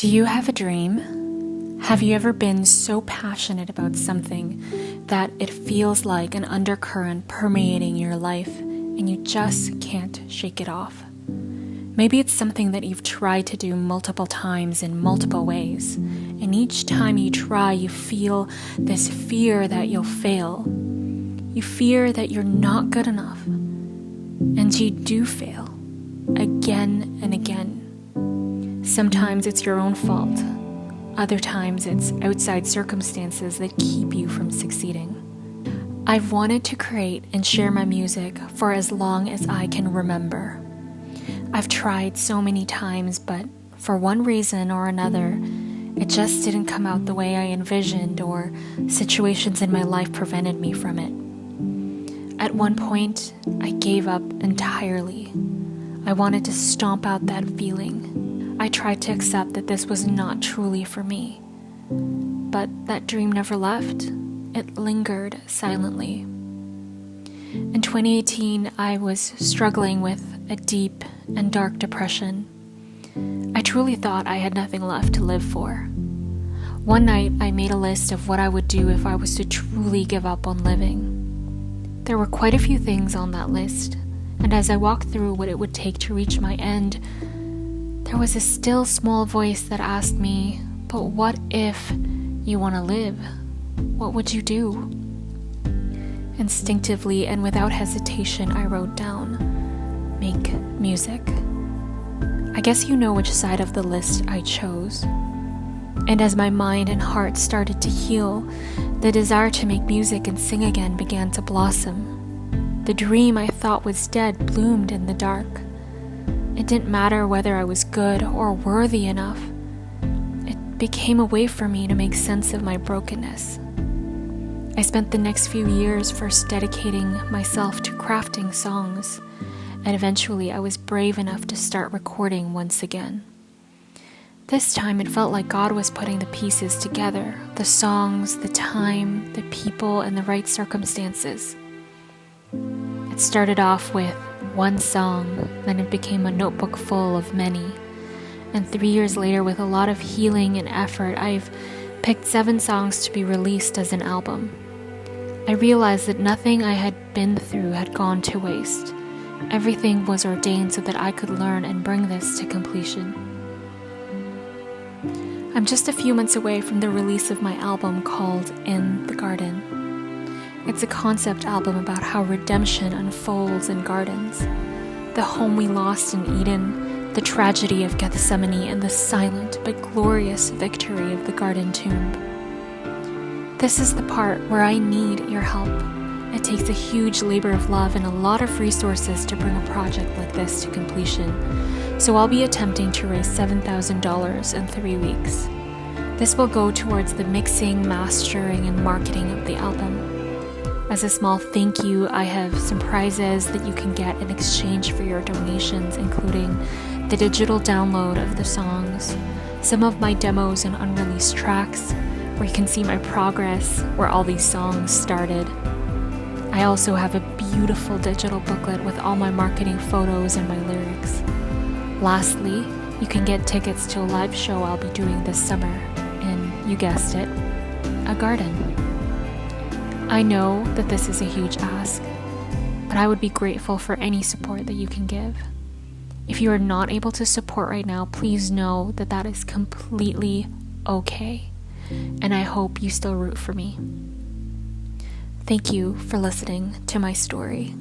Do you have a dream? Have you ever been so passionate about something that it feels like an undercurrent permeating your life and you just can't shake it off? Maybe it's something that you've tried to do multiple times in multiple ways, and each time you try, you feel this fear that you'll fail. You fear that you're not good enough, and you do fail again and again. Sometimes it's your own fault. Other times it's outside circumstances that keep you from succeeding. I've wanted to create and share my music for as long as I can remember. I've tried so many times, but for one reason or another, it just didn't come out the way I envisioned, or situations in my life prevented me from it. At one point, I gave up entirely. I wanted to stomp out that feeling. I tried to accept that this was not truly for me. But that dream never left. It lingered silently. In 2018, I was struggling with a deep and dark depression. I truly thought I had nothing left to live for. One night, I made a list of what I would do if I was to truly give up on living. There were quite a few things on that list, and as I walked through what it would take to reach my end, there was a still small voice that asked me, "But what if you want to live? What would you do?" Instinctively and without hesitation, I wrote down, "Make music." I guess you know which side of the list I chose. And as my mind and heart started to heal, the desire to make music and sing again began to blossom. The dream I thought was dead bloomed in the dark. It didn't matter whether I was good or worthy enough. It became a way for me to make sense of my brokenness. I spent the next few years first dedicating myself to crafting songs, and eventually I was brave enough to start recording once again. This time it felt like God was putting the pieces together, the songs, the time, the people, and the right circumstances. It started off with one song, then it became a notebook full of many. And 3 years later, with a lot of healing and effort, I've picked 7 songs to be released as an album. I realized that nothing I had been through had gone to waste. Everything was ordained so that I could learn and bring this to completion. I'm just a few months away from the release of my album called In the Garden. It's a concept album about how redemption unfolds in gardens. The home we lost in Eden, the tragedy of Gethsemane, and the silent but glorious victory of the garden tomb. This is the part where I need your help. It takes a huge labor of love and a lot of resources to bring a project like this to completion. So I'll be attempting to raise $7,000 in 3 weeks. This will go towards the mixing, mastering, and marketing of the album. As a small thank you, I have some prizes that you can get in exchange for your donations, including the digital download of the songs, some of my demos and unreleased tracks, where you can see my progress, where all these songs started. I also have a beautiful digital booklet with all my marketing photos and my lyrics. Lastly, you can get tickets to a live show I'll be doing this summer in, you guessed it, a garden. I know that this is a huge ask, but I would be grateful for any support that you can give. If you are not able to support right now, please know that that is completely okay, and I hope you still root for me. Thank you for listening to my story.